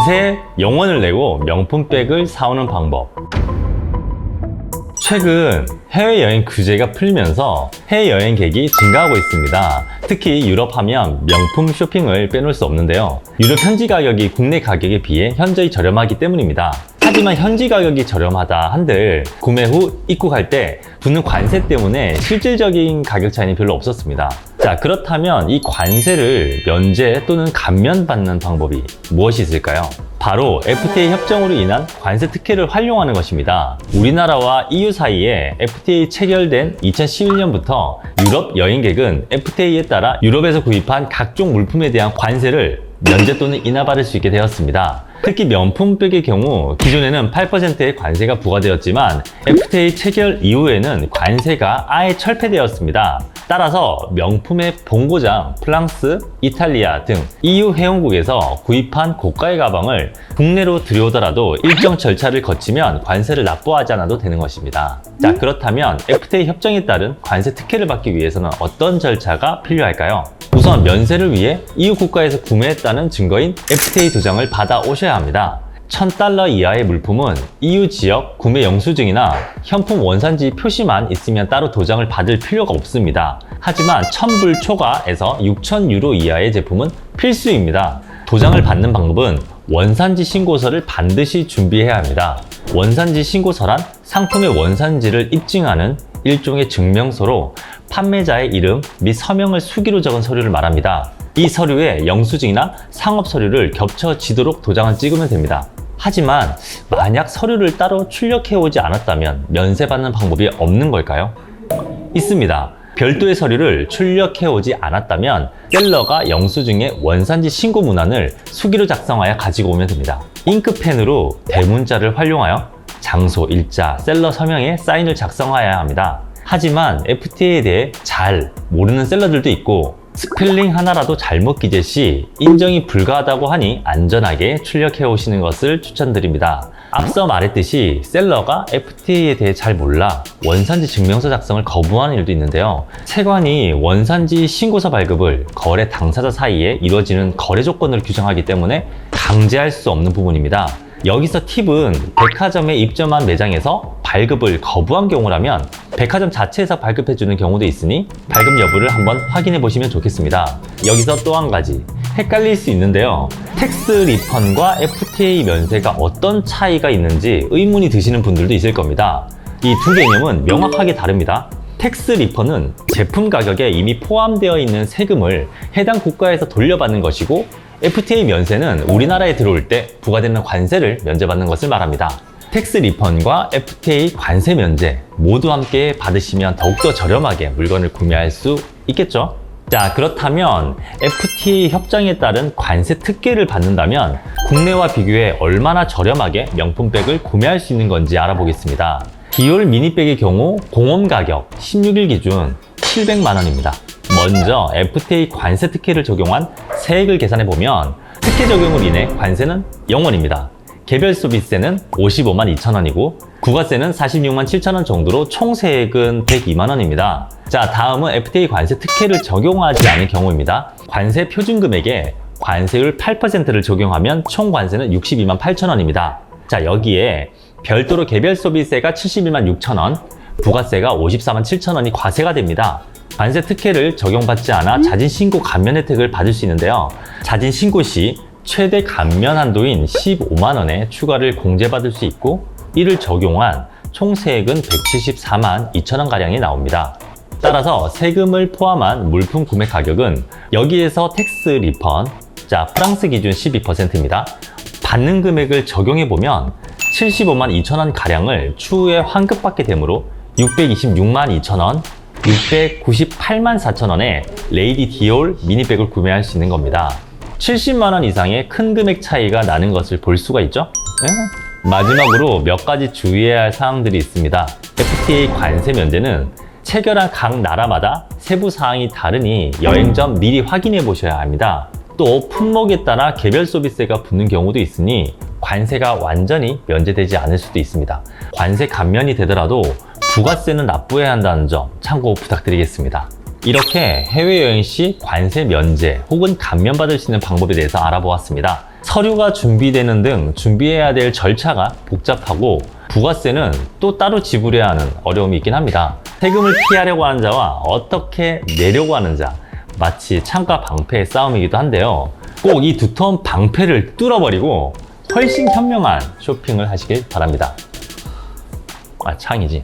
관세 0원을 내고 명품백을 사오는 방법. 최근 해외여행 규제가 풀리면서 해외여행객이 증가하고 있습니다. 특히 유럽 하면 명품 쇼핑을 빼놓을 수 없는데요. 유럽 현지 가격이 국내 가격에 비해 현저히 저렴하기 때문입니다. 하지만 현지 가격이 저렴하다 한들 구매 후 입국할 때 붙는 관세 때문에 실질적인 가격 차이는 별로 없었습니다. 자, 그렇다면 이 관세를 면제 또는 감면받는 방법이 무엇이 있을까요? 바로 FTA 협정으로 인한 관세 특혜를 활용하는 것입니다. 우리나라와 EU 사이에 FTA 체결된 2011년부터 유럽 여행객은 FTA에 따라 유럽에서 구입한 각종 물품에 대한 관세를 면제 또는 인하받을 수 있게 되었습니다. 특히 명품백의 경우 기존에는 8%의 관세가 부과되었지만 FTA 체결 이후에는 관세가 아예 철폐되었습니다. 따라서 명품의 본고장 프랑스, 이탈리아 등 EU 회원국에서 구입한 고가의 가방을 국내로 들여오더라도 일정 절차를 거치면 관세를 납부하지 않아도 되는 것입니다. 자, 그렇다면 FTA 협정에 따른 관세 특혜를 받기 위해서는 어떤 절차가 필요할까요? 우선 면세를 위해 EU 국가에서 구매했다는 증거인 FTA 도장을 받아오셔야 합니다. $1000 이하의 물품은 EU 지역 구매 영수증이나 현품 원산지 표시만 있으면 따로 도장을 받을 필요가 없습니다. 하지만 1000불 초과에서 6000유로 이하의 제품은 필수입니다. 도장을 받는 방법은 원산지 신고서를 반드시 준비해야 합니다. 원산지 신고서란 상품의 원산지를 입증하는 일종의 증명서로 판매자의 이름 및 서명을 수기로 적은 서류를 말합니다. 이 서류에 영수증이나 상업 서류를 겹쳐지도록 도장을 찍으면 됩니다. 하지만 만약 서류를 따로 출력해오지 않았다면 면세받는 방법이 없는 걸까요? 있습니다. 별도의 서류를 출력해오지 않았다면 셀러가 영수증의 원산지 신고 문안을 수기로 작성하여 가지고 오면 됩니다. 잉크펜으로 대문자를 활용하여 장소, 일자, 셀러 서명에 사인을 작성해야 합니다. 하지만 FTA에 대해 잘 모르는 셀러들도 있고 스펠링 하나라도 잘못 기재 시 인정이 불가하다고 하니 안전하게 출력해 오시는 것을 추천드립니다. 앞서 말했듯이 셀러가 FTA에 대해 잘 몰라 원산지 증명서 작성을 거부하는 일도 있는데요. 세관이 원산지 신고서 발급을 거래 당사자 사이에 이루어지는 거래 조건을 규정하기 때문에 강제할 수 없는 부분입니다. 여기서 팁은 백화점에 입점한 매장에서 발급을 거부한 경우라면 백화점 자체에서 발급해주는 경우도 있으니 발급 여부를 한번 확인해 보시면 좋겠습니다. 여기서 또 한 가지 헷갈릴 수 있는데요. 텍스 리펀과 FTA 면세가 어떤 차이가 있는지 의문이 드시는 분들도 있을 겁니다. 이 두 개념은 명확하게 다릅니다. 텍스 리펀은 제품 가격에 이미 포함되어 있는 세금을 해당 국가에서 돌려받는 것이고 FTA 면세는 우리나라에 들어올 때 부과되는 관세를 면제받는 것을 말합니다. 텍스 리펀과 FTA 관세 면제 모두 함께 받으시면 더욱더 저렴하게 물건을 구매할 수 있겠죠? 자, 그렇다면 FTA 협정에 따른 관세 특혜를 받는다면 국내와 비교해 얼마나 저렴하게 명품백을 구매할 수 있는 건지 알아보겠습니다. 디올 미니백의 경우 공홈 가격 16일 기준 700만 원입니다. 먼저 FTA 관세 특혜를 적용한 세액을 계산해보면 특혜 적용으로 인해 관세는 0원입니다. 개별 소비세는 55만 2천 원이고 부가세는 46만 7천 원 정도로 총 세액은 102만 원입니다. 자, 다음은 FTA 관세 특혜를 적용하지 않은 경우입니다. 관세 표준 금액에 관세율 8%를 적용하면 총 관세는 62만 8천 원입니다. 자, 여기에 별도로 개별 소비세가 71만 6천 원, 부가세가 54만 7천 원이 과세가 됩니다. 관세 특혜를 적용받지 않아 자진 신고 감면 혜택을 받을 수 있는데요. 자진 신고 시 최대 감면 한도인 15만 원의 추가를 공제받을 수 있고 이를 적용한 총 세액은 174만 2천 원 가량이 나옵니다. 따라서 세금을 포함한 물품 구매 가격은 여기에서 텍스 리펀, 자, 프랑스 기준 12%입니다. 받는 금액을 적용해보면 75만 2천 원 가량을 추후에 환급받게 되므로 626만 2천 원, 698만 4천 원에 레이디 디올 미니백을 구매할 수 있는 겁니다. 70만 원 이상의 큰 금액 차이가 나는 것을 볼 수가 있죠? 마지막으로 몇 가지 주의해야 할 사항들이 있습니다. FTA 관세 면제는 체결한 각 나라마다 세부 사항이 다르니 여행 전 미리 확인해 보셔야 합니다. 또 품목에 따라 개별 소비세가 붙는 경우도 있으니 관세가 완전히 면제되지 않을 수도 있습니다. 관세 감면이 되더라도 부가세는 납부해야 한다는 점 참고 부탁드리겠습니다. 이렇게 해외여행 시 관세 면제 혹은 감면받을 수 있는 방법에 대해서 알아보았습니다. 서류가 준비되는 등 준비해야 될 절차가 복잡하고 부가세는 또 따로 지불해야 하는 어려움이 있긴 합니다. 세금을 피하려고 하는 자와 어떻게 내려고 하는 자, 마치 창과 방패의 싸움이기도 한데요. 꼭 이 두터운 방패를 뚫어버리고 훨씬 현명한 쇼핑을 하시길 바랍니다. 아, 창이지.